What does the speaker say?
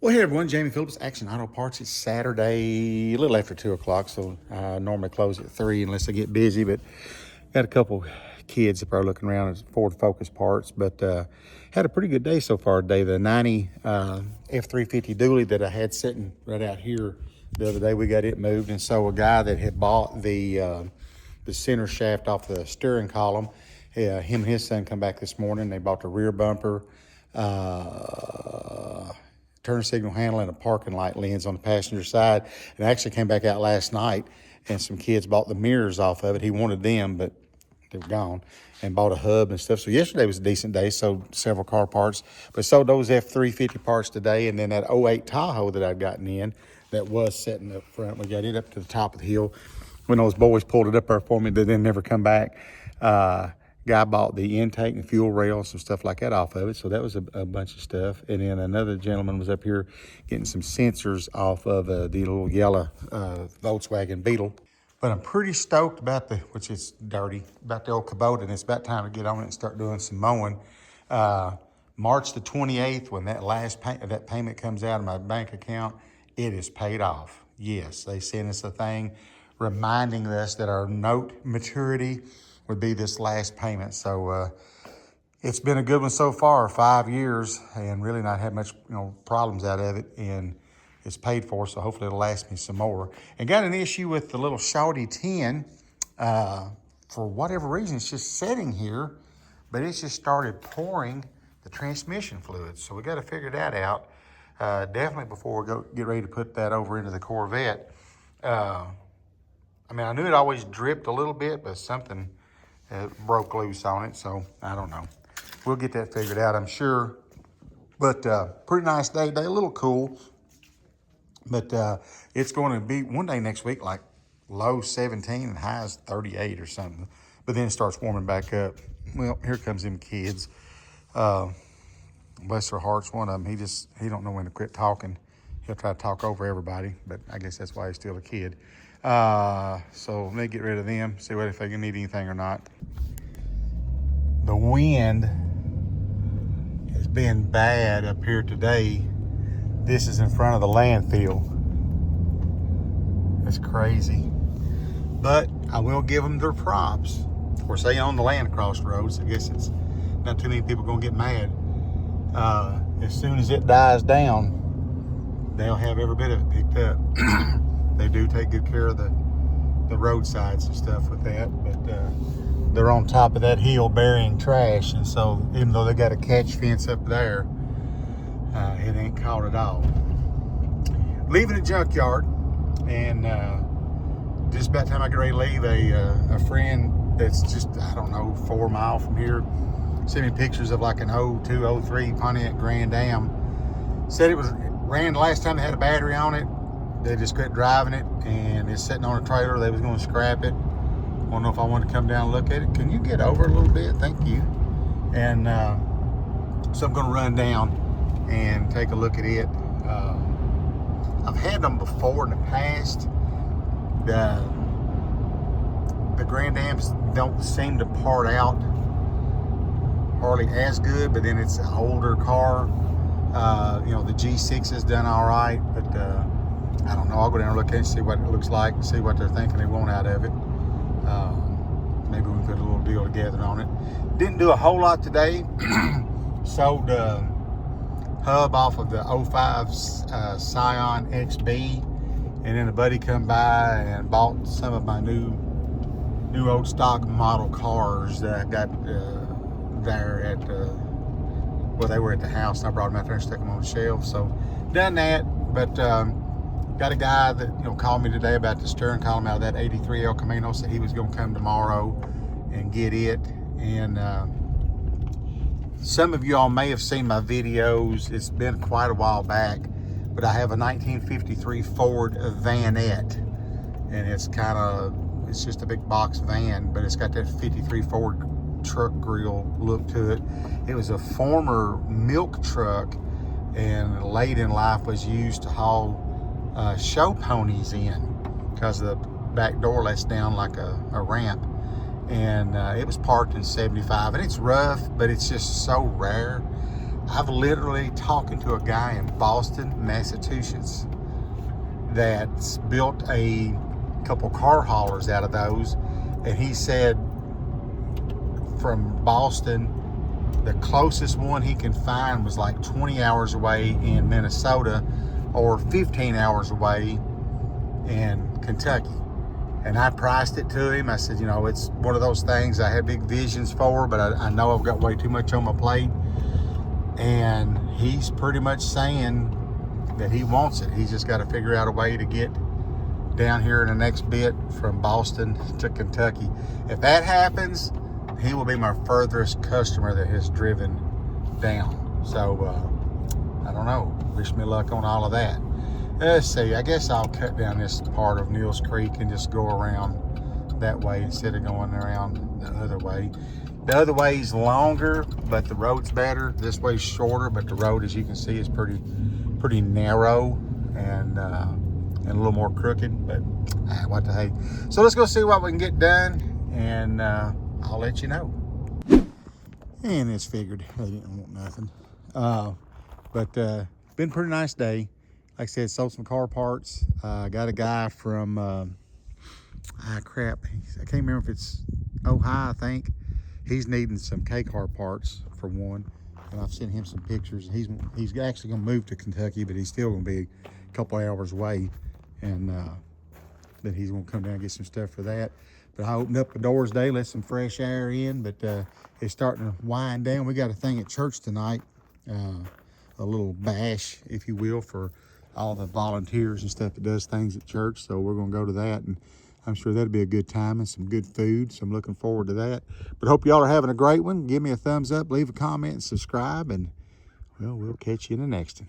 Well, hey everyone, Jamie Phillips, Action Auto Parts. It's Saturday, a little after 2 o'clock, so I normally close at 3 unless I get busy, but got a couple kids that are looking around at Ford Focus parts, but had a pretty good day so far today. The 90 F350 dually that I had sitting right out here the other day, we got it moved, and so a guy that had bought the center shaft off the steering column, him and his son come back this morning. They bought the rear bumper, turn signal handle, and a parking light lens on the passenger side. And I actually came back out last night and some kids bought the mirrors off of it. He wanted them, but they were gone, and bought a hub and stuff. So yesterday was a decent day, sold several car parts, but sold those F350 parts today. And then that '08 Tahoe that I'd gotten in that was sitting up front, we got it up to the top of the hill. When those boys pulled it up there for me, they didn't never come back. Guy bought the intake and fuel rail and some stuff like that off of it. So that was a bunch of stuff. And then another gentleman was up here getting some sensors off of the little yellow Volkswagen Beetle. But I'm pretty stoked about which is dirty, about the old Kubota, and it's about time to get on it and start doing some mowing. March the 28th, when that last that payment comes out of my bank account, it is paid off. Yes, they sent us a thing reminding us that our note maturity would be this last payment. So it's been a good one so far, 5 years, and really not had much problems out of it, and it's paid for, so hopefully it'll last me some more. And got an issue with the little Shawty 10. For whatever reason, it's just sitting here, but it's just started pouring the transmission fluid. So we got to figure that out definitely before we get ready to put that over into the Corvette. I mean, I knew it always dripped a little bit, but something broke loose on it, so I don't know. We'll get that figured out, I'm sure. But pretty nice day today, a little cool. But it's going to be one day next week like low 17 and highs 38 or something. But then it starts warming back up. Well, here comes them kids. Bless their hearts, one of them, he don't know when to quit talking. He'll try to talk over everybody, but I guess that's why he's still a kid. So let me get rid of them, see if they need anything or not. The wind has been bad up here today. This is in front of the landfill. That's crazy. But I will give them their props. Of course, they own the land across the road, so I guess it's not too many people gonna get mad. As soon as it dies down, they'll have every bit of it picked up. They do take good care of the roadsides and stuff with that, but they're on top of that hill burying trash, and so even though they got a catch fence up there, it ain't caught at all. Leaving a junkyard, and just about the time I get ready to leave, a friend that's just, I don't know, 4 miles from here, sent me pictures of like an 02, 03 Pontiac Grand Am. Said it ran the last time they had a battery on it. They just quit driving it, and it's sitting on a trailer. They was going to scrap it. I don't know if I want to come down and look at it. Can you get over a little bit? Thank you. And so I'm going to run down and take a look at it. I've had them before in the past. The Grand Ams don't seem to part out hardly as good, but then it's an older car. The G6 has done all right, but I don't know. I'll go down and look at it and see what it looks like, and see what they're thinking they want out of it. Maybe we can put a little deal together on it. Didn't do a whole lot today. Sold hub off of the 05 Scion XB, and then a buddy come by and bought some of my new old stock model cars that I got there at they were at the house, and I brought them out there and stuck them on the shelf. So done that, but got a guy that called me today about the steering column out of that 83 El Camino. Said he was going to come tomorrow and get it. And some of you all may have seen my videos. It's been quite a while back, but I have a 1953 Ford Vanette, and it's just a big box van, but it's got that 53 Ford truck grill look to it. It was a former milk truck, and late in life was used to haul show ponies in, because the back door lets down like a ramp. And it was parked in 75, and it's rough, but it's just so rare. I've literally talking to a guy in Boston, Massachusetts, that's built a couple car haulers out of those, and he said from Boston, the closest one he can find was like 20 hours away in Minnesota or 15 hours away in Kentucky. And I priced it to him. I said, you know, it's one of those things I had big visions for, but I know I've got way too much on my plate. And he's pretty much saying that he wants it. He's just got to figure out a way to get down here in the next bit from Boston to Kentucky. If that happens, he will be my furthest customer that has driven down. So, I don't know. Wish me luck on all of that. Let's see. I guess I'll cut down this part of Neals Creek and just go around that way instead of going around the other way. The other way's longer, but the road's better. This way's shorter, but the road, as you can see, is pretty narrow and a little more crooked. But what the hey. So let's go see what we can get done, and I'll let you know. And it's figured they didn't want nothing. But been a pretty nice day. Like I said, sold some car parts. Got a guy from, I can't remember if it's Ohio, I think. He's needing some K-car parts for one. And I've sent him some pictures. He's actually gonna move to Kentucky, but he's still gonna be a couple hours away. And then he's gonna come down and get some stuff for that. But I opened up the doors today, let some fresh air in, but it's starting to wind down. We got a thing at church tonight, a little bash, if you will, for all the volunteers and stuff that does things at church. So we're gonna go to that, and I'm sure that'll be a good time and some good food. So I'm looking forward to that. But hope y'all are having a great one. Give me a thumbs up, leave a comment, and subscribe, and well, we'll catch you in the next one.